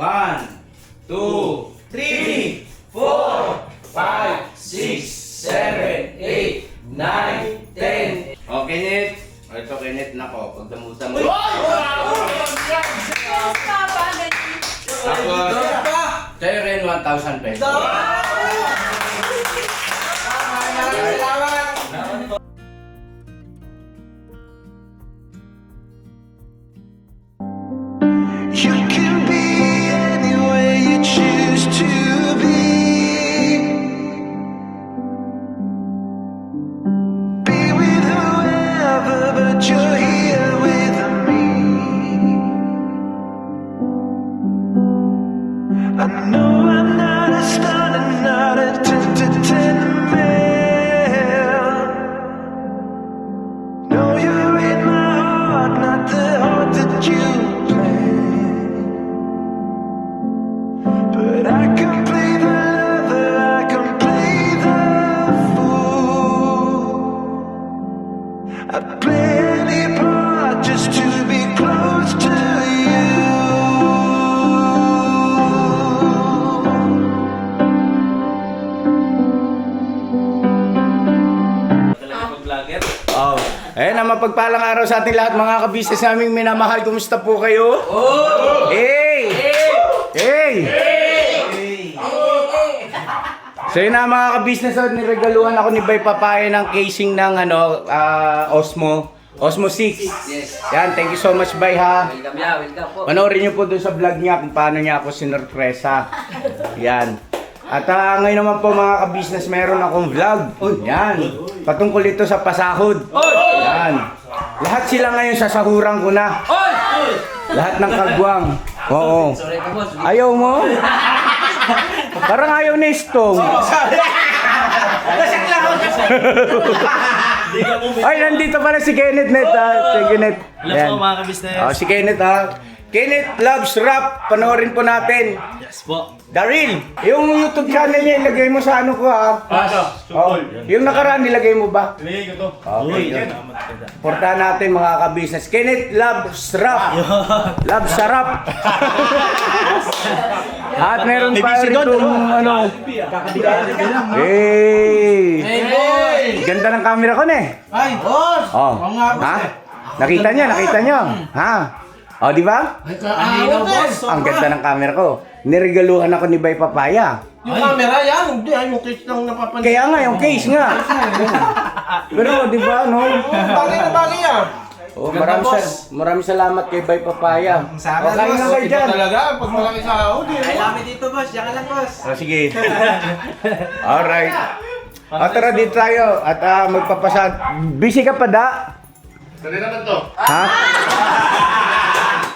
1, 2, 3, 4, 5, 6, 7, 8, 9, 10. O, Kenneth. O, ito, Kenneth. Nako, pagdamutan mo. Tapos, sa'yo rin 1,000 pesos. You can be any way you choose to be. Be with whoever, but you're here with me. I know I'm not a star and not a 10 to 10 man. No, you're in my heart, not the heart that you but I can play the lover, I can play the fool. I'd play any part just to be close to you. Oh, ayun ang mapagpalang araw sa ating lahat mga kabisnes naming minamahal. Kumusta po kayo? Oh! Hey! Hey! So yun na mga kabisnes, niregaluhan ako ni Bay Papaya ng casing ng Osmo 6. Yes. Yan, thank you so much Bay ha. Welcome po. Panoorin niyo po doon sa vlog niya kung paano niya ako sinurpresa. Yan. At ngayon naman po mga kabisnes, meron akong vlog. Yan. Patungkol ito sa pasahod. Yan. Lahat sila ngayon sasahuran ko na. Lahat ng kagwang. Oo. Sorry po, boss. Ayaw mo? Parang ayaw ni Stong. Ay, nandito pala si Kenneth Net ha. Si Kenneth. Hello po mga kabisnes. Oh, si Kenneth ha. Kenneth Loves Rap. Panoorin po natin. Yes po. Daryl, yung YouTube channel niya, ilagay mo sa ano ko ha. Oh, yung nakaraan, nilagay mo ba? Ilagay ko to. Okay, yun. Portahan natin mga kabisnes. Kenneth Loves Rap. Loves Rap. At meron pa rin itong ano. Hey! Ganda ng camera ko ne. Ay, boss! Oh. Ha? Nakita nyo? Ha? Oh, di ba? Boss! Ang ganda ng camera ko. Niregaluhan ako ni Bay Papaya. Yung camera yan, hindi. Yung case lang napapansin. Kaya nga, yung case nga. Pero di ba, no? Bagay na bagay ah. Oh, maraming salamat kay Bay Papaya. Sana Okay na kayo dyan. talaga, pag malaki sa ako, di. Ay, kami dito, boss. Diyan ka lang, boss. Oh, sige. Alright. Tara dito tayo at magpapasad. Busy ka pa da? Dali naman to. Ha?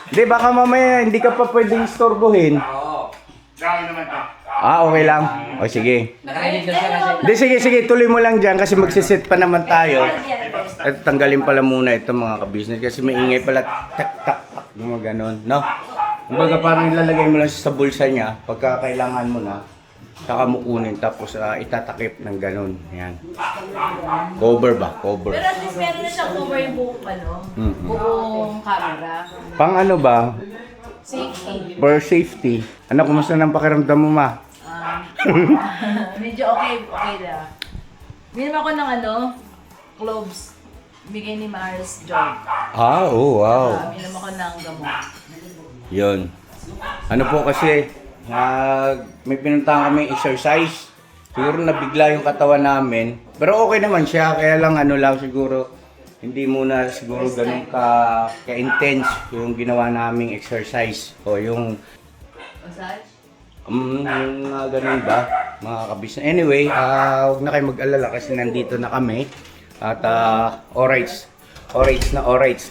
Hindi, baka mamaya hindi ka pa pwedeng istorbohin. Oo. Dami naman to. Okay lang. O sige. Nakarinig na siya kasi. Hindi, sige, tuloy mo lang dyan kasi magsiset pa naman tayo. At tanggalin pala muna ito mga kabisnes kasi maingay pala tak yung mga ganon, no? Kumbaga parang ilalagay mo lang sa bulsa niya pagka kailangan mo na, saka mo kunin tapos itatakip ng ganon. Yan. Cover ba? Cover. Pero at least meron na siyang cover yung buong buong camera. Pang ano ba? Safety. For safety. Ano, kumusta ng pakiramdam mo ma? Medyo okay na. Minum ako ng cloves. Bigay ni Mars Joy. Oh, wow. Minum ako ng gamot. Yun. Ano po kasi, may pinuntahan kami exercise. Siguro nabigla yung katawan namin. Pero okay naman siya, kaya lang siguro, hindi muna siguro ganun ka-intense yung ginawa naming exercise. O yung, Massage? yung ganun ba, mga kabisnes. Anyway, huwag na kayo mag-alala kasi nandito na kami. At alrights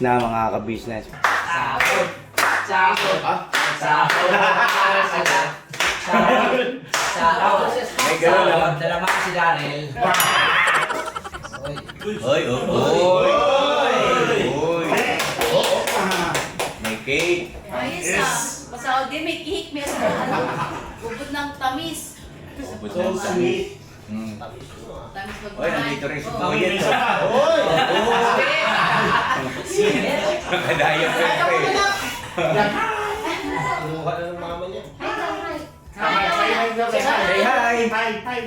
na mga kabisnes. May ganun na. Dalaman si Daryl. Oy. May cake. Ayos na. Pasahod din, may cake, meron na bubod ng tamis. Tamis Oy, nandito rin si Boyet. Nakadayang ka eh. Kinuha na ng mama niya. Say hi! Hi! Hi!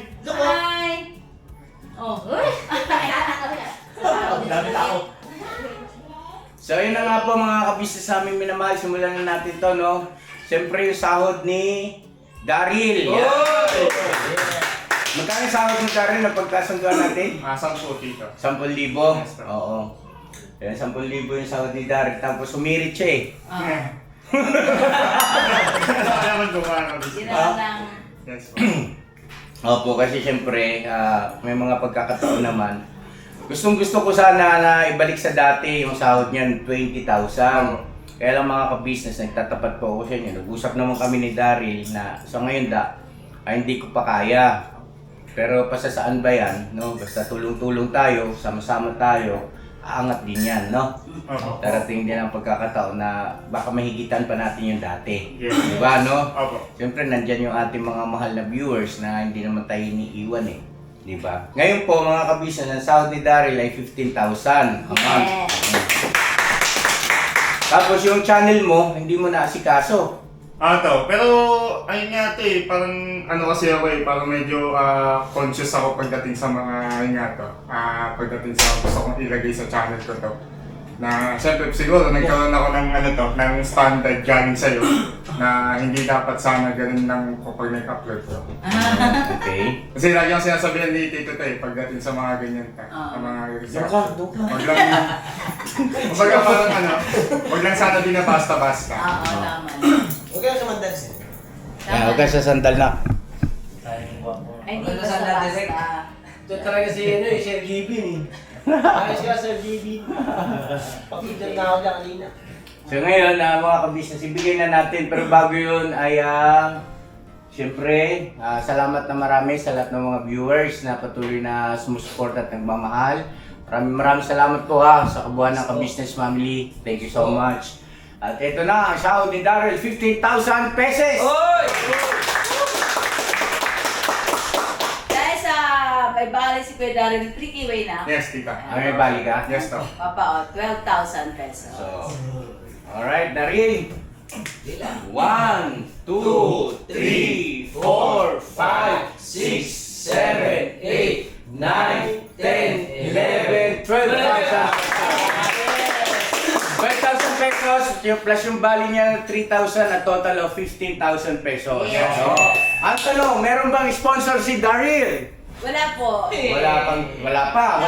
Oh. Dami tao. So yun na nga po mga kabisnes namin minamahal, simulan na natin to, no? Siyempre yung sahod ni Daryl. Magkano yung sahod ni Daryl na pagkasunduan natin? 10 tito. 10,000. Yes, sir. Oo. Yan, 10,000 yung sahod ni Daryl. Tapos sumirit siya eh. Kaya naman gumawa ng business. Ginawa ng... Yes po. Opo, kasi siyempre may mga pagkakataon naman. Gustong gusto ko sana na ibalik sa dati yung sahod niyan 20,000. Kaya lang mga ka-business, nagtatapat po ako sa inyo. Nag-usap naman kami ni Daryl na sa ngayon ay hindi ko pa kaya. Pero pasasaan ba yan, no? Basta tulong-tulong tayo, sama-sama tayo, aangat din yan, no? Opo. Darating din ang pagkakataon na baka mahigitan pa natin yung dati. Yes. Diba, no? Opo. Siyempre, nandyan yung ating mga mahal na viewers na hindi naman tayo iniiwan eh. Diba? Ngayon po, mga kabisnes, ang sahod ni Daryl ay 15,000 a month. Yes. Tapos yung channel mo, hindi mo na asikaso. Pero ayun nga ito eh, parang ano kasi ako eh, parang medyo conscious ako pagdating sa mga ayun nga to. Pagdating sa gusto kong ilagay sa channel ko to. Na siyempre siguro nagkaroon ako ng ano to, ng standard galing sa'yo na hindi dapat sana ganun lang kapag nag-upload ko. Okay? Kasi lagi ang sinasabihan ni Tito to eh, pagdating sa mga ganyan ta, sa mga research. Wag lang, kumbaga parang ano, wag lang sana binabasta-basta. Oo, tama. Huwag kayo sumandal siya. Yan, huwag ka sa sandal na. Ay, hindi Ano ko sa sa direct? basta. Ito talaga si ano eh, Sir GB eh. Ayos ka, Sir GB. Pakidal na ako dyan kanina. So ngayon, mga kabisnes, ibigay na natin. Pero bago yun ay, siyempre, salamat na marami sa lahat ng mga viewers na patuloy na sumusuport at nagmamahal. Maraming salamat po sa kabuuan ng Kabisnes Family. Thank you so much. At ito na, ang sahod ni Daryl, 15,000 pesos! Dahil sa may bali si Kuya Daryl, 3 way na. Yes, Tita. May bali ka? Yes, to. Papa, 12,000 pesos. So, alright, Daryl. 1, 2, 3, 4, 5, 6, 7, 8, 9, 10, 11, 12,000. 12,000 pesos, yung plus yung bali niya 3,000, a total of 15,000 pesos. Yes. So, ang tanong, meron bang sponsor si Daryl? Wala po. Wala pa.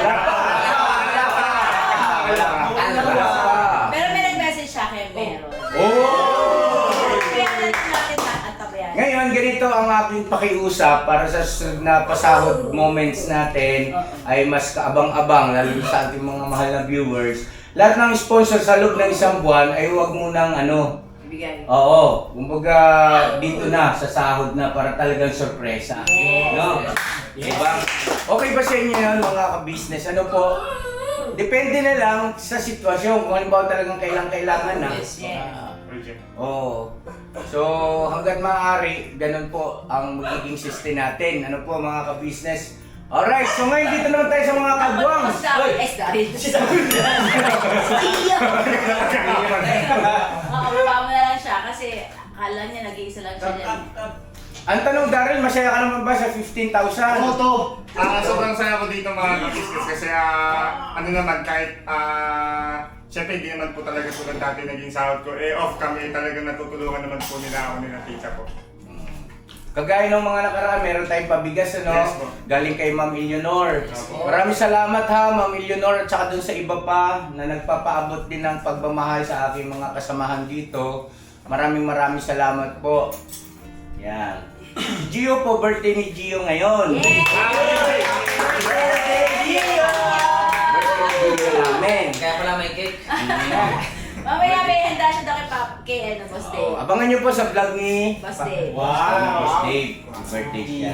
Pero may nag-message sa akin, meron. Oh! Kaya natin nakatabayan. Ngayon, ganito ang aking pakiusap para sa susunod na pasahod moments natin ay mas kaabang-abang, lalo sa ating mga mahal na viewers. Lahat ng sponsor sa loob ng isang buwan ay huwag mo nang Ibigay. Oo, kumbaga dito na, sa sahod na para talagang sorpresa. Yes. No? Diba? Okay ba sa inyo yun mga ka-business? Ano po? Depende na lang sa sitwasyon. Kung halimbawa talagang kailangan na. Yes. Oo. So, hanggat maaari, ganun po ang magiging system natin. Ano po mga ka-business? Alright, so ngayon dito naman tayo sa mga kagwang. Daryl. Makakababa mo na lang siya kasi akala niya nag-iisa lang siya dyan. Ang tanong, Daryl, masaya ka naman ba sa 15,000? Oo, to. Sobrang saya ko dito mga kabisnes kasi ano naman kahit syempre hindi naman po talaga tulad dati naging sahod ko. Off kami talaga natutulungan naman po nila ako nila tita ko. Kagaya ng mga nakaraan, meron tayong pabigas, Yes, po. galing kay Ma'am Eleanor. Opo. Maraming salamat ha, Ma'am Eleanor, at saka dun sa iba pa na nagpapaabot din ng pagmamahal sa aking mga kasamahan dito. Maraming salamat po. Yan. Gio po, birthday ni Gio ngayon. Yay! Birthday, Gio! Birthday Gio namin. Kaya pala may cake. Mamaya may handa siya daw kay Boss Dave. Abangan nyo po sa vlog ni Boss Dave. Boss Dave. Birthday siya.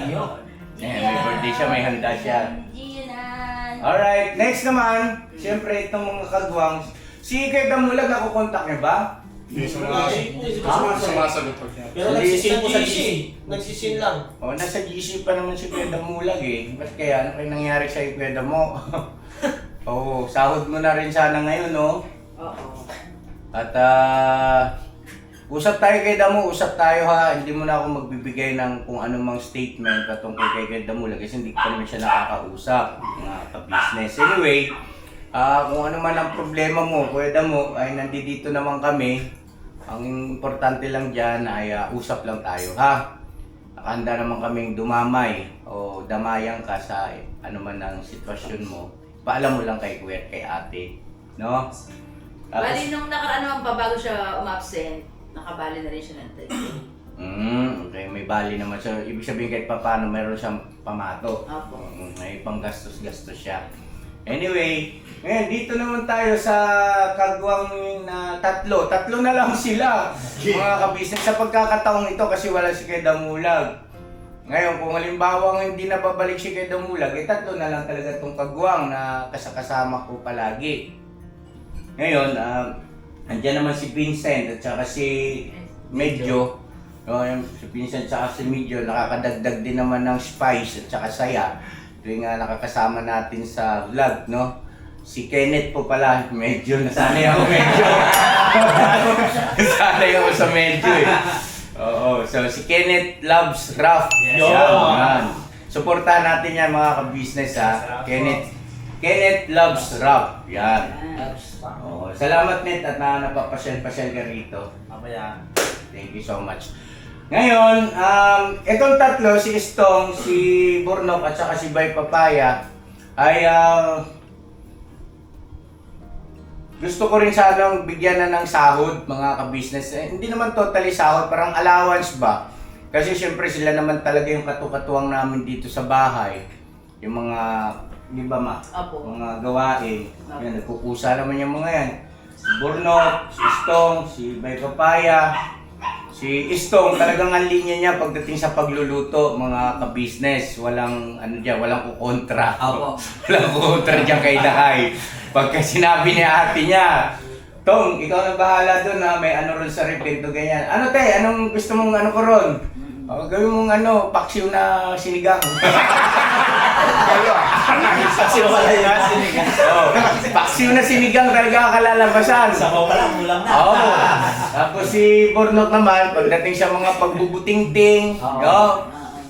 Ayan, may birthday siya, may handa siya. Ginan. Alright, next naman, siyempre itong mga kagwang, si Kuya Damulag nakukontak niya ba? Hindi sumasagot po siya. Pero nagsisin po sa GC. Nagsisin lang. O, nasa GC pa naman si Kuya Damulag eh. Ba't kaya? Ano kayo nangyari sa'yo, Kuya Damo? Oo, sahod mo na rin sana ngayon, no? Oo. At Usap tayo kay Damo, usap tayo ha. Hindi mo na ako magbibigay ng kung anumang statement patungkol kay Damo kasi hindi ko pa naman siya nakakausap, mga ka-business. Anyway, kung ano man ang problema mo, Kuya Damo, ay nandito naman kami. Ang importante lang dyan ay usap lang tayo ha. Nakahanda naman kaming dumamay o damayan ka sa ano man ang sitwasyon mo. Paalam mo lang kay Kuya at kay ate, no? Bali, nung nakaraan naman pa bago siya umabsent, nakabali na rin siya ng 30. Okay, may bali naman. So, ibig sabihin kahit pa paano meron siyang pamato. Opo. May panggastos-gastos siya. Anyway, ngayon dito naman tayo sa kagwang na tatlo. Tatlo na lang sila, mga kabisnes, sa pagkakataong ito kasi wala si Kuya Damulag. Ngayon, kung halimbawa hindi na babalik si Kuya Damulag, tatlo na lang talaga itong kagwang na kasama ko palagi. Ngayon, andyan naman si Vincent at saka si Medyo. Si Vincent at saka si Medyo nakakadagdag din naman ng spice at saka saya. Tuwing nakakasama natin sa vlog, no? Si Kenneth po pala, medyo nasanay ako medyo. Nasanay ako sa medyo eh. Oo, so si Kenneth loves rough. Yes. Yan. Suportahan natin yan mga ka-business ha. Kenneth loves rough. Yan. Oo, salamat Net at napapasyal-pasyal ka rito. Mamaya. Thank you so much. Ngayon, itong tatlo, si Istong, si Burnok at saka si Bay Papaya ay gusto ko rin sanang bigyan na ng sahod mga ka-business. Hindi naman totally sahod, parang allowance ba? Kasi syempre sila naman talaga yung katukatuwang namin dito sa bahay. Yung mga, di ba ma? Opo. Mga gawain. Yan, nagkukusa naman yung mga yan. Si Burnok, si Istong, si Bay Papaya. Si Istong, talagang ang linya niya pagdating sa pagluluto, mga ka-business. Walang, ano dyan, walang kukontra. Opo. Walang kukontra dyan kay Dahay. Pagka sinabi ni ate niya, Tong, ikaw na bahala doon na may ano ron sa repento ganyan. Ano te, anong gusto mong ano ko ron? Gawin mong ano, paksiw na sinigang. Kasi wala yung sinigang. Paksiw na sinigang talaga kalalabasan. Sa ko pala, ulam na. Oo. Tapos si Burnok naman, pagdating sa mga pagbubuting-ting, no?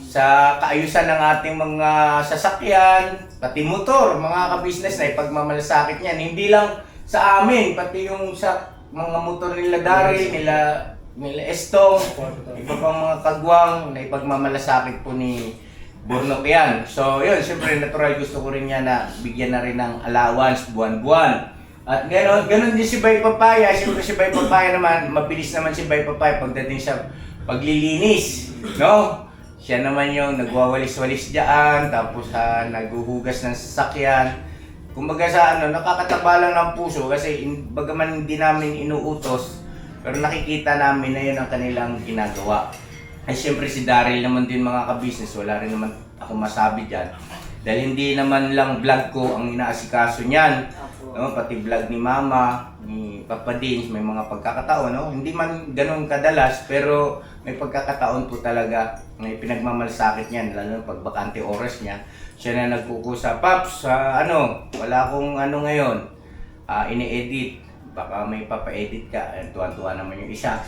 Sa kaayusan ng ating mga sasakyan, pati motor, mga ka-business na ipagmamalasakit niyan. Hindi lang sa amin, pati yung sa mga motor nila Daryl, nila Estong, iba pang mga kagwang na ipagmamalasakit po ni Burnok yan. So yun, siyempre natural gusto ko rin yan na bigyan na rin ng allowance buwan-buwan. At gano'n din si Bay Papaya. Siyempre si Bay Papaya naman, mabilis naman si Bay Papaya pagdating sa paglilinis, no? Siya naman yung nagwawalis-walis dyan, tapos naghuhugas ng sasakyan. Kumbaga sa nakakataba lang ng puso kasi bagaman hindi namin inuutos, pero nakikita namin na yun ang kanilang ginagawa. Ay siyempre si Daryl naman din mga ka-business, wala rin naman ako masabi dyan. Dahil hindi naman lang vlog ko ang inaasikaso niyan. No, pati vlog ni Mama, ni Papa Dins, may mga pagkakataon, no? Hindi man ganun kadalas, pero may pagkakataon po talaga na ipinagmamalasakit niyan, lalo na pag bakante oras niya. Siya na nagkukusa, Paps, wala akong ngayon, ini-edit. Baka may papa-edit ka, tuwan-tuwa naman yung isa.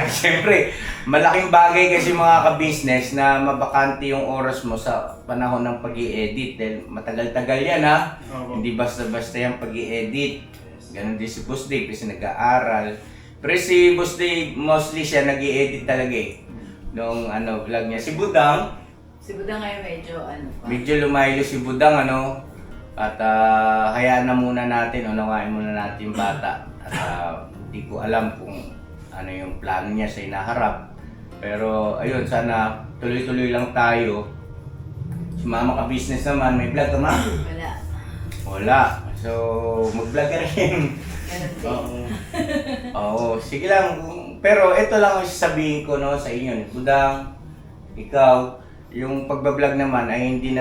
Siyempre, malaking bagay kasi mga ka-business na mabakante yung oras mo sa panahon ng pag-i-edit. Dahil matagal-tagal yan ha. Hindi basta-basta yung pag-i-edit. Ganon din si Boss Dave kasi nag-aaral. Pero si Boss Dave, mostly siya nag-i-edit talaga eh. Nung vlog niya. Si Budang, Si Buda ngayon medyo pa. medyo lumaylo si Budang At hayaan na muna natin, unawain muna natin yung bata. At hindi ko alam kung ano yung plano niya sa inaharap. Pero ayun, sana tuloy-tuloy lang tayo. Si Mama ka-business naman, may vlog ka ma? Wala. Wala. So, mag-vlog ka rin. Ganun din. Oo, sige lang. Pero ito lang ang sasabihin ko sa inyo. Budang, ikaw, yung pagbablog naman ay hindi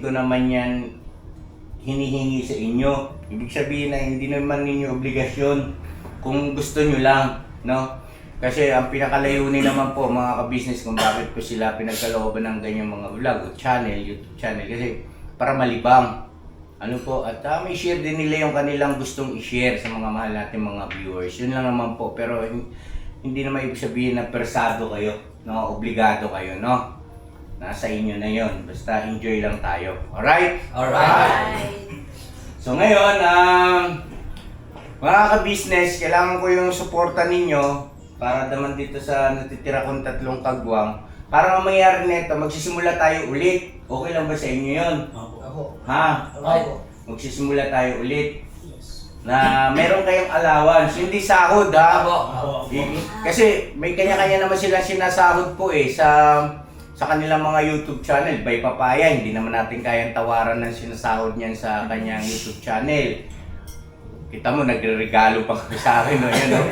ko naman yan hinihingi sa inyo. Ibig sabihin na hindi naman ninyo obligasyon kung gusto nyo lang, no? Kasi ang pinakalayunin naman po mga ka-business kung bakit ko sila pinagkalooban ng ganyang mga vlog o channel, YouTube channel, kasi para malibang. Ano po, at may share din nila yung kanilang gustong i-share sa mga mahal natin mga viewers. Yun lang naman po, pero hindi naman ibig sabihin na persado kayo, no? Obligado kayo, no? Nasa inyo na yon. Basta enjoy lang tayo. Alright? Alright. So ngayon, mga ka-business, kailangan ko yung suporta ninyo para naman dito sa natitira kong 3 kagwang. Para ang mangyari nito, magsisimula tayo ulit. Okay lang ba sa inyo yun? Ako. Ha? Ako. Magsisimula tayo ulit. Na meron kayong allowance, hindi sahod ha? Apo. Kasi may kanya-kanya naman silang sinasahod po sa kanilang mga YouTube channel. By Papaya, hindi naman natin kayang tawaran ng sinasahod niyan sa kanyang YouTube channel. Kita mo, nagre-regalo pa kami sa akin, no? Yan, no?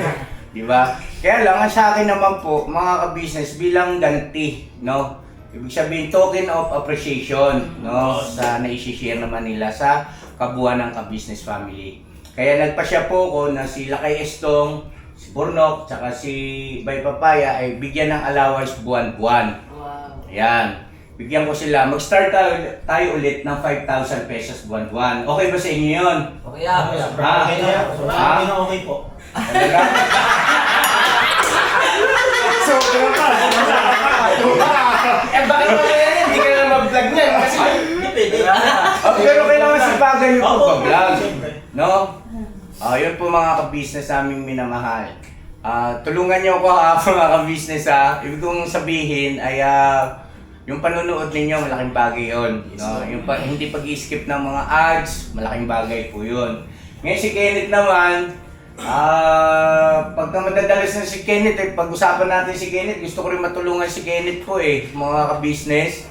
Diba? Kaya lang, ang sa akin naman po, mga ka-business, bilang ganti, no? Ibig sabihin, token of appreciation, no? Sa naisishare naman nila sa kabuuan ng ka-business family. Kaya nagpasya po ko na si Lakay Estong, si Burnok, tsaka si Bay Papaya ay bigyan ng allowance buwan-buwan. Wow. Ayan. Bigyan ko sila. Mag-start tayo ulit ng 5,000 pesos buwan-buwan. Okay ba sa inyo yun? Okay ah. Okay na yan. Okay na okay po. Talaga? So, ganun ka. Bakit mo yan? Hindi ka na mag-vlog niyan. Kasi Hindi pwede. pero kailangan sipagan yung Opo, pag-vlog. siyempre. No? Yun po mga ka-business naming minamahal. Tulungan niyo ako mga ka-business Ibig kong sabihin ay yung panonood ninyo, malaking bagay yun. No? Yung hindi pag-skip ng mga ads, malaking bagay po yun. Ngayon si Kenneth naman, pagka madadalas na si Kenneth, pag-usapan natin si Kenneth, gusto ko rin matulungan si Kenneth po mga ka-business.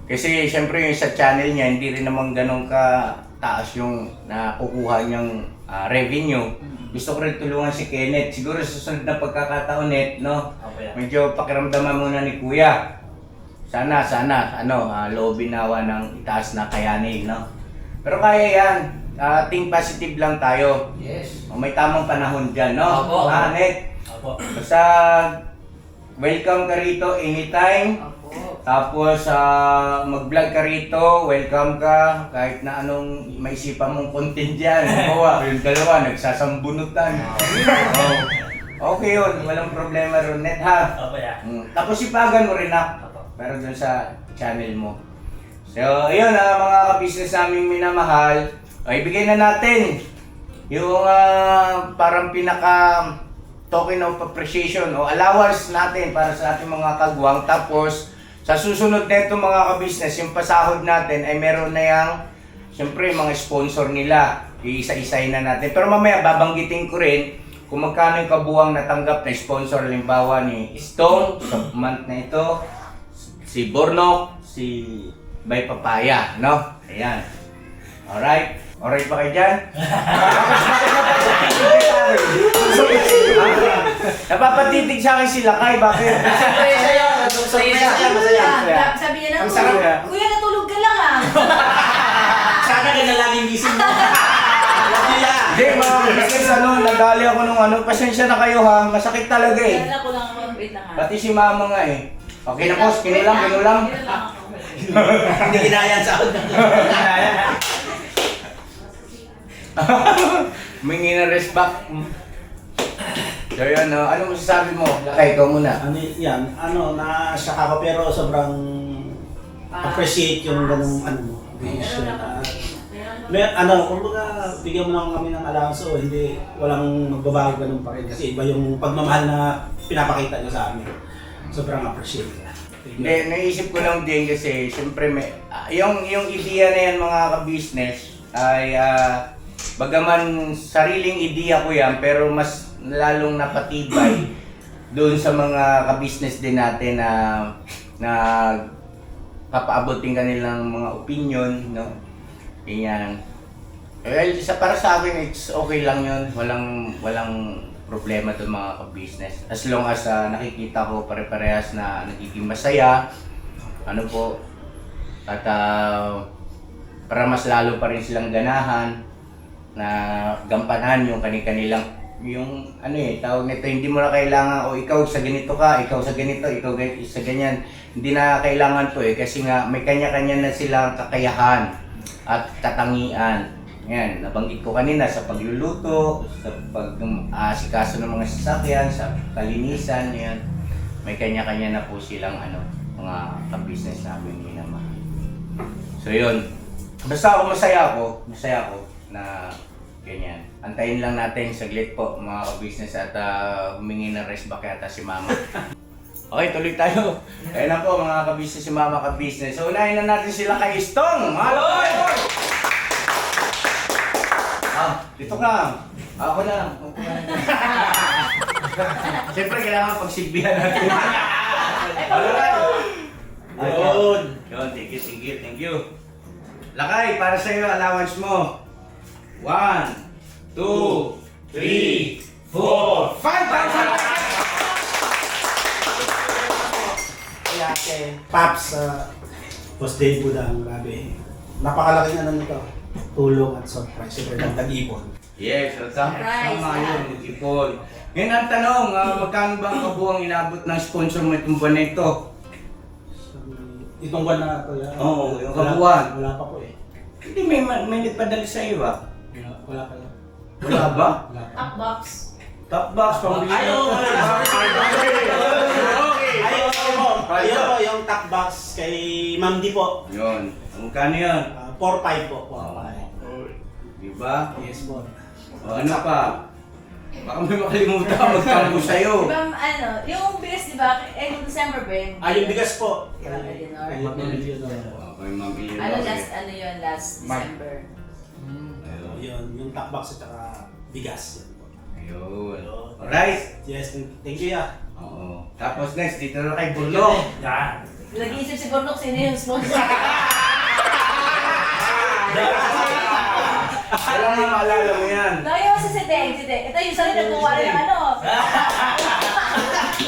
Kasi syempre yung sa channel niya, hindi rin naman ganun ka-taas yung nakukuha niyang revenue. Gusto ko rin tulungan si Kenneth. Siguro sa susunod na pagkakataon, no? Medyo pakiramdaman muna ni Kuya. Sana, loobin nawa ng itaas na kayanin, no? Pero kaya yan. Think positive lang tayo. Yes. May tamang panahon dyan, no? Opo. Net? Opo. Basta, welcome ka rito anytime. Opo. Tapos, mag-vlog ka rito, welcome ka. Kahit na anong maisipan mong content dyan. Yung dalawa, nagsasambunutan. Okay yun, walang problema ron, Net, ha? Opo ya. Tapos ipagan mo rin, ha? Pero dun sa channel mo. So, ayun mga ka-business naming minamahal. Ibigay na natin yung parang pinaka token of appreciation o allowance natin para sa ating mga kagwang. Tapos, sa susunod na itong mga ka-business, yung pasahod natin ay meron na yung, siyempre, mga sponsor nila. Iisa-isahin na natin. Pero mamaya, babanggitin ko rin kung magkano yung kabuwang natanggap na sponsor. Halimbawa ni Stone, sa month na ito, si Burnok, si Bay Papaya, no? Ayan. Alright? Alright ba kayo dyan? Napapatitig sa akin si Lakay, bakit? Masaya. Sabi niya Ang natulog. sarap. Kuya, natulog ka lang Sana ka na laging gising mo. Hindi, mga business, nadali ako nung pasensya na kayo ha, masakit talaga Kaya ko lang ako, wait lang Pati si mama nga Okay na boss, kinulang. Kinulang ako. Hindi ginaya sa akin. Humingi ng respect. So yun, ano masasabi mo? Lakay, ikaw muna. Na-shock ako pero sobrang appreciate yung ganung decision. Kumbaga, bigyan mo lang kami ng allowance hindi, walang magbabago ganun pa rin. Kasi iba yung pagmamahal na pinapakita nyo sa amin. Sobrang appreciate. Hindi, naisip ko lang din kasi siyempre yung ideya na yan mga ka-business ay bagaman sariling ideya ko yan pero mas lalong napatibay doon sa mga ka-business din natin na papaabotin kanilang mga opinion, no? Ganyan. Well, para sa akin, it's okay lang yun. Walang problema doon mga ka-business. As long as nakikita ko pare-parehas na nagiging masaya, at para mas lalo pa rin silang ganahan na gampanan yung kanilang tawag nito, hindi mo na kailangan ikaw sa ganito ka, ikaw sa ganito, ikaw sa ganyan. Hindi na kailangan to kasi nga may kanya-kanya na silang kakayahan. at katangian. Yan, nabanggit ko kanina sa pagluluto, sa pag-asikaso ng mga sasakyan, sa kalinisan, yan. May kanya-kanya na po silang mga ka-business namin ni Mama. So yun, basta masaya ako na ganyan. Antayin lang natin saglit po mga ka-business at humingi ng rest back yata si Mama. Okay, tuloy tayo. Ayun na po mga ka-business si Mama ka-business. So unahin na natin sila kay Stong. Haloy! Dito ka. Ako na. Siyempre kailangan pagsilbihan natin. Ayun. Yun, thank you. Lakay, para sa iyo, allowance mo. 1, 2, 3, 4, 5,000! Paps, Boss Dave Budang, grabe. Napakalaking nito. Tulong at surprise. Super nagtag-ipon. Yes, Surprise, tama yun, ipon. Ngayon ang tanong, magkano ba ang kabuang inabot ng sponsor mo itong buwan na ito? Itong buwan na ito, Oo, yung kabuuan. Wala pa po eh. Hindi, may nagpadala sa iyo ba? Wala pa yan. Wala ba? Wala pa. Top box. Top box, pang Ayun po, yung top box kay Ma'am Di po. Yun. Magkano yun? 4-5 po. 4-5. Diba? Yes po. O ano pa? Baka may makalimutan magkano sa'yo. Diba, yung bigas, diba, yung December ba yun? Yung bigas po. Kay Eleanor. Kay Ma'am Eleanor. Okay, Ma'am Ian. Last December. Ayun. Yun, yung top box at saka bigas. Yan po. Ayun. Alright. Yes, thank you ya. Oo. Tapos next, dito na kay Burlo. Yan. Nag-iisip si Bornok, sino yung sponsor? Alam mo, maalala mo yan. Tayo si Teng. Ito yung sarili nagkuha rin ng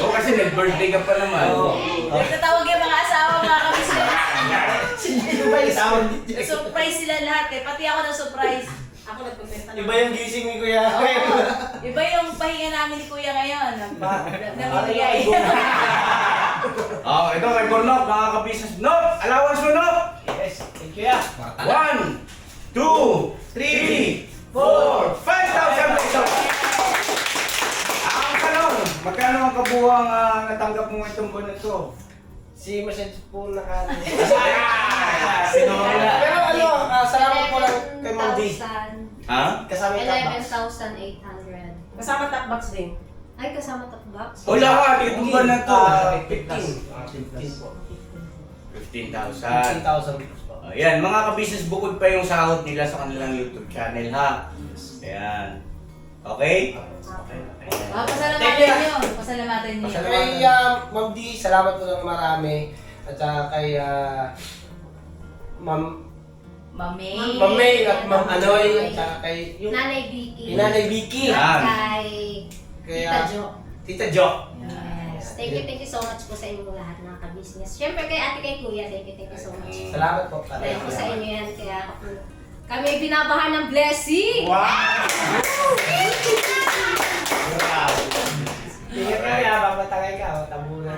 Oo, kasi nag-birthday ka pa naman. Nagtatawag yung mga asawa, mga kabisnes. Surprise! Surprise sila lahat eh. Pati ako na surprise. Ako nagpapenta na. Iba yung gising ni Kuya. Oo. Iba yung pahinga namin ni Kuya ngayon. Namimigay. Ito kay Bornok, mga ka-business. Nop! Allowance mo, Nop! Yes, thank you ya. 1, 2, 3, 4, 5,000 pesos! Ang tanong, magkano ang kabuuang natanggap mo itong buwan na ito? Si Masyad po naka... Pero salamat po lang kay Ma'am D. 11,800. Ha? Kasama yung top box. 11,800. Kasama top box din. Ay, kasama top box? Wala ka, itong buwan na ito. 15 po. 15,000. 15,000 po. Ayan, mga ka-business, bukod pa yung sahod nila sa kanilang YouTube channel, ha? Ayan. Okay? Pasalamatan nyo. Pasalamatan nyo. Kay Ma'am D, salamat po ng marami. At kay Ma'am Mami. May at Ma'am Anoy. At saka kay yung Nanay Vicky. Nanay Vicky. Yan. Kay Kaya, Tita Jo. Tita Jo. Yes. Thank you so much po sa inyong lahat ng ka-business. Siyempre kay ate kay kuya, thank you so much. Salamat po. Dahil po sa inyo yan, kaya kami ay binabahan ng blessing. Wow! Tingnan mo yan, papatangay ka. Tabunan.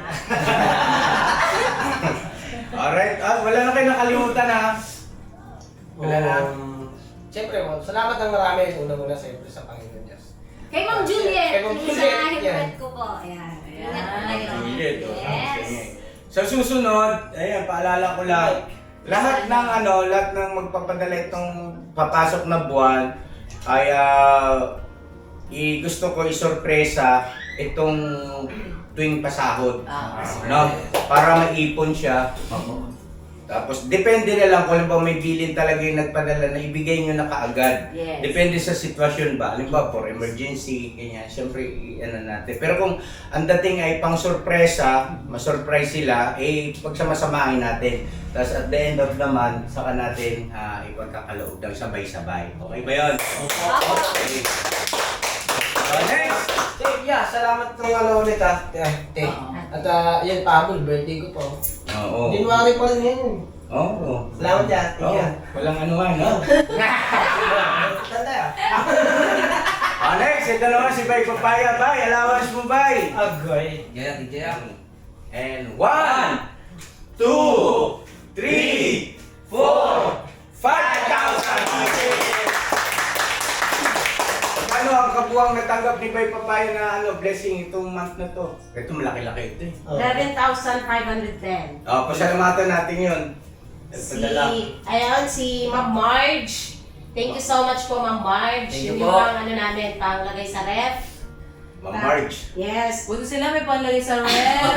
Alright, wala na kayo nakalimutan, ha? Wala na. Siyempre, salamat ng marami. Unang-una siyempre sa Panginoon Diyos. Kay Ma'am Juliet, Kay Ma'am yung Juliet, sa yan. hipret ko po. Ayan. Ingat po kayo. Juliet, Yes. Sa susunod, ayan, paalala ko lang, lahat ng magpapadala itong papasok na buwan ay gusto ko isorpresa itong tuwing pasahod. No? Para maipon siya. Tapos, depende na lang kung ano ba may bilin talaga yung nagpadala na ibigay nyo na kaagad. Yes. Depende sa sitwasyon ba. Halimbawa, for emergency, ganyan. Siyempre, ano natin. Pero kung ang dating ay pang sorpresa, ma-surprise sila, pagsamasamahin natin. Tapos at the end of the month, saka natin ipagkakaloob ng sabay-sabay. Okay ba yun? Okay. Next! Yeah, salamat ng ulit ha. At yan, Pablo, birthday ko po. Oo. January pa rin yan. Oo. Salamat yan. Oo. Walang anuhan, no? Tanda ya. Next, ito naman si Bay Papaya. Bay, allowance mo, Bay. Agoy. Yan. And 1, 2, 3, 4, 5,000 Ano ang kabuang natanggap ni Bay Papaya na blessing itong month na to? Ito malaki-laki ito eh. 11,510. Pasalamatan natin yun. Si Ma'am Marge. Thank you so much po, Ma'am Marge. Thank you Yun po. yung ano namin, panglagay sa ref. Ma'am Marge. Yes. Buti sila may panlagay sa ref.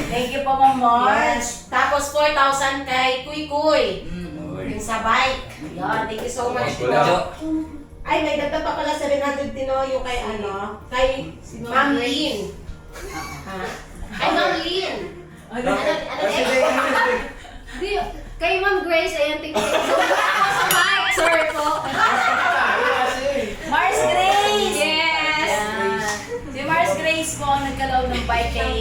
Thank you po, Ma'am Marge. Yes. Tapos 4,000 kay Kuy Kuy. Okay. Yung sa bike. Yan, thank you so much po. Jo. Ay, may dagdag pa pala 700 Tinoyo kay kay Ma'am Lynn. Ha? Ay, Ma'am Lynn. Ano? Di, kay Ma'am Grace, ayan, tingnan ko. Sa mic, sorry po. Mars Grace! Yes! Yan. Si Mars Grace po ang nagkaloob ng bike kay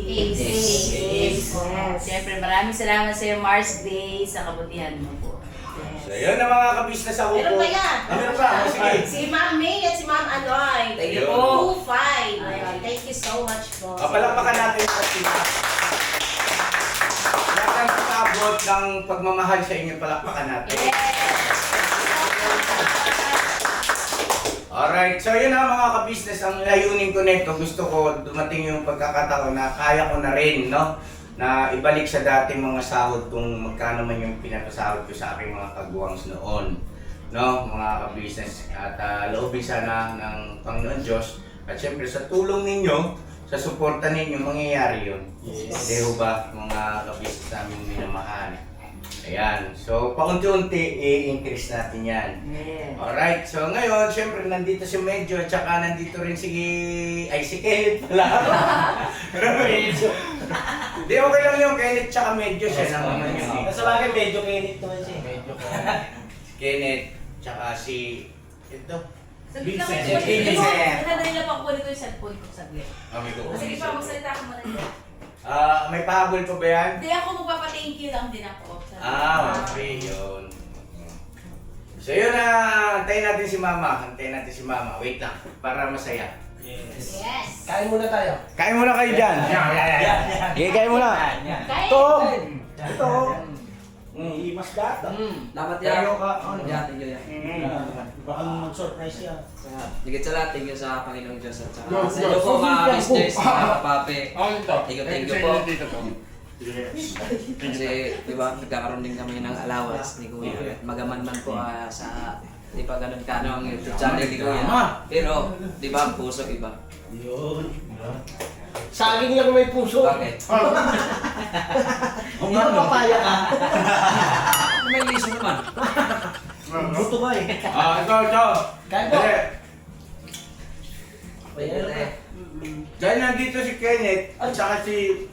Ace. Yes. Siyempre, maraming salamat sa iyo, Mars Grace, sa kabutihan mo po. So yun na mga kabisnes ako Meron po. pa yan. Meron pa? Sige. Si Ma'am May at si Ma'am Anoy. Thank you po. 2-5. Ayun, thank you so much po. Palakpakan natin ang sila. Lahat ng kasabot ng pagmamahal sa inyo, palakpakan natin. Alright, so yun na mga kabisnes, ang layunin ko nito, gusto ko dumating yung pagkakataon na kaya ko na rin, no? Na ibalik sa dating mga sahod kung magkano man yung pinapasahod ko sa aking mga kaguwangs noon, no? Mga kabisnes, at loobin sana ng Panginoon Diyos, at syempre sa tulong ninyo, sa suporta ninyo, mangyayari yun. Yes. Di ho ba, mga kabisnes namin minamahal? Ayan, so paunti-unti i-increase natin yan. Yeah. Alright, so ngayon, syempre nandito si Medyo at saka nandito rin si Kenneth pala. Medyo. Hindi, okay lang yung Kenneth tsaka Medyo. Siya naman yun. Nasa bagay, medyo kainit naman siya. Medyo ko. Kenneth, tsaka si... Ito. Saglit lang Vincent. ako kunin ko. Vincent. Nadali lang ako kunin ko yung cellphone ko saglit. Kami ko. Sige pa, magsalita ako muna dyan. May pahabol pa ba yan? Hindi ako magpapa-thank you lang din ako. Okay, yun. So yun na, antayin natin si Mama. Antayin natin si Mama. Wait lang, para masaya. Yes. Yes! Kain muna tayo. Kain muna kayo dyan. Okay, kain muna. Kain! Ito. Ito. Imas data. Dapat Tayo yan. ka. Yan, thank you yan. Baka mag-surprise yan. Higit sa lahat, thank you sa Panginoong Diyos at sa inyo po mga business, mga kapape. Thank you po. Kasi, di ba, nagkakaroon din kami ng allowance ni Kuya. At magaman man po sa, di ba, ganun ka ang YouTube channel ni Kuya. Pero, di ba, ang puso iba. Yun. Saging lang may puso. Bakit? Hindi ba papaya ka? May liso naman. Buto ba eh? Ito. Kain po. Ayan eh. Dahil nandito si Kenneth at saka si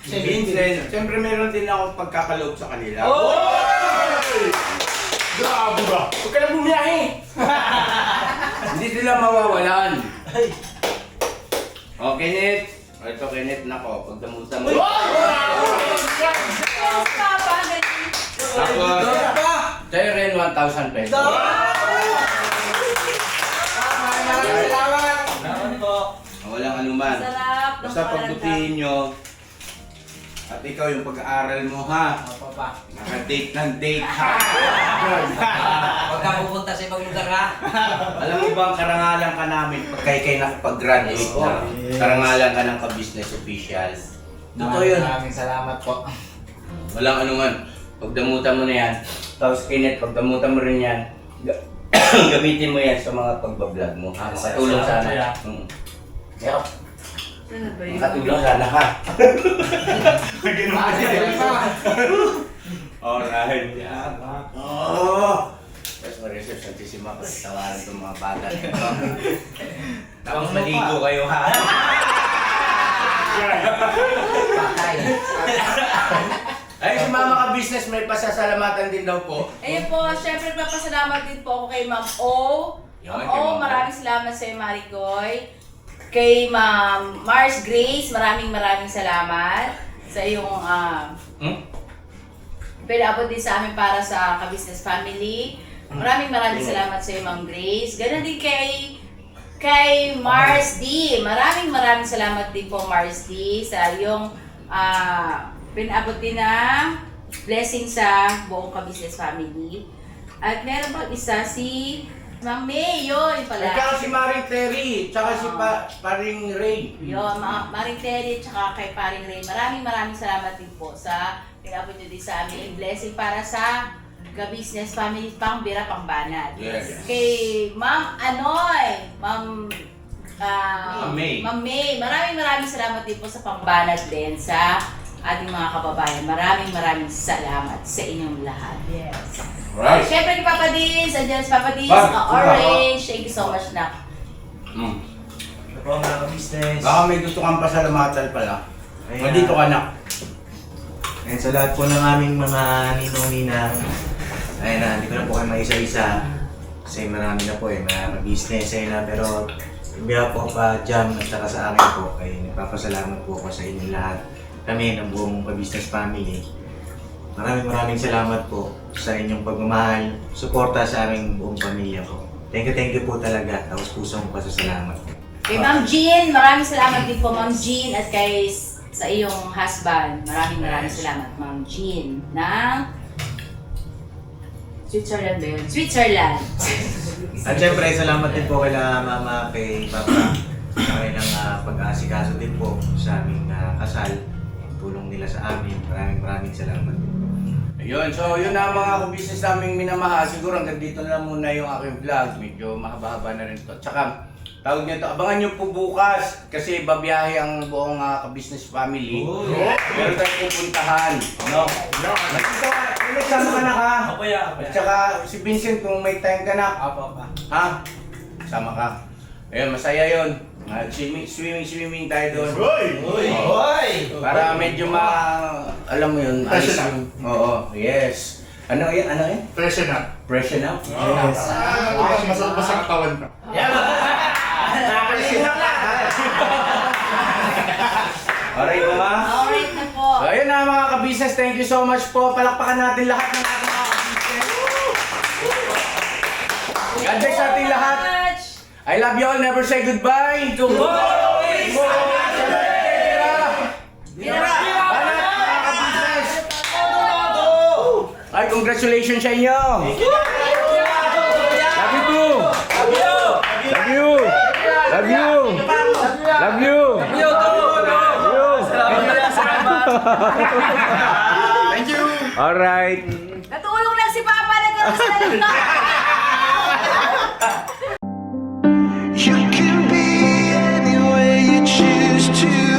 Vincent, siyempre meron din ako pagkakaloob sa kanila. Grabe ba? Huwag ka na bumiyahe! Hindi sila mawawalan. O, Kenneth. Ito, Kenneth, nako, pagdamutan mo. Tapos, sa'yo rin 1,000 pesos. Salamat po. Walang anuman. Sarap. Basta pagbutihin nyo. At ikaw yung pag-aaral mo, ha? Opo pa. Naka-date ng date, ha? Huwag ka pupunta sa ibang lugar ha. Alam mo ba ang karangalan ka namin pag kayo nakapag-graduate na? Yes. Karangalan ka ng ka-business official. Totoo yun. Maraming salamat po. Walang anuman. Pagdamutan mo na yan. Tapos Kenneth, pagdamutan mo rin yan. Gamitin mo yan sa mga pagbablog mo, ha? Makatulong sana. Kaya, Ano ba yun? makatulong sana, ha? Alright. Oh! Tapos ma-reserve sa Tissima ko. Tawaran itong mga bata nito. Tapos maligo kayo, ha? Patay. Ay, si Mama ka-business may pasasalamatan din daw po. Ayun po, syempre papasalamat din po ako kay Ma'am O. Yan, Ma'am kay O, Ma'am O. maraming salamat sa iyo, Maricoy. Kay Ma'am Mars Grace, maraming salamat sa iyong pinabot din sa amin para sa ka-business family. Maraming salamat sa iyo, Ma'am Grace. Ganon din kay Mars D. Maraming salamat din po, Mars D, sa iyong pinabot din na blessing sa buong ka-business family. At meron pang isa si Ma'am May, yun pala. At saka si Maring Terry, tsaka si Paring Ray. Yun, Maring Terry, tsaka kay Paring Ray. Maraming salamat din po sa pinapot nyo din sa amin. Blessing para sa ka-business family, pang Bira, pang Banat. Yes. Kay Ma'am Anoy, Ma'am May. Ma'am May, maraming salamat din po sa pambanat din sa ating mga kababayan. Maraming salamat sa inyong lahat. Yes. Right. Siyempre kay Papa Diz, andyan si Papa Diz, Orange, thank you so much na. Ito po mga ka-business. Baka may gusto kang pasalamatan pala. Ayan. Nandito ka na. And sa lahat po ng aming mga ninong-ninang, ayun na, hindi ko na po kayo maisa-isa. Kasi marami na po mga ka-business, ayun na, pero biya po pa Jam at saka sa akin po, ay nagpapasalamat po ako sa inyo lahat. Kami ng buong ka-business family. Maraming salamat po sa inyong pagmamahal, suporta sa aming buong pamilya po. Thank you po talaga. Tapos pusong pasasalamat. Kay Ma'am Jean, maraming salamat din po Ma'am Jean at kay sa iyong husband. Maraming salamat Ma'am Jean ng Switzerland ba yun? Switzerland! At syempre, salamat din po kila Mama, kay Papa, sa kanilang pag-aasikaso din po sa aming kasal. Tulong nila sa amin. Maraming salamat. Ayun, so yun na mga ka-business naming minamahal. Siguro hanggang dito na lang muna yung aking vlog. Medyo mahaba-haba na rin ito. Tsaka, tawag niyo ito, abangan niyo po bukas kasi babiyahe ang buong ka-business family. Meron tayong pupuntahan. No? Nandito ka, sama ka na ka. At saka si Vincent kung may time ka na. Ha? Sama ka. Ayun, masaya yun. Swimming tayo doon. Para medyo alam mo yun. Freshen up. Oo, yes. Ano yan? Freshen up. Freshen up? Yes. Masarap sa katawan ka. Alright ba ba? Alright na po. So ayun na mga ka-business, thank you so much po. Palakpakan natin lahat ng ating mga ka-business. God bless sa ating lahat. I love you all, never say goodbye. Tomorrow is ay, congratulations sa inyo! Love you too! Love you! Love you! Love you! Thank you! Alright! Natulong lang si Papa nagkaroon sa You can be any way you choose to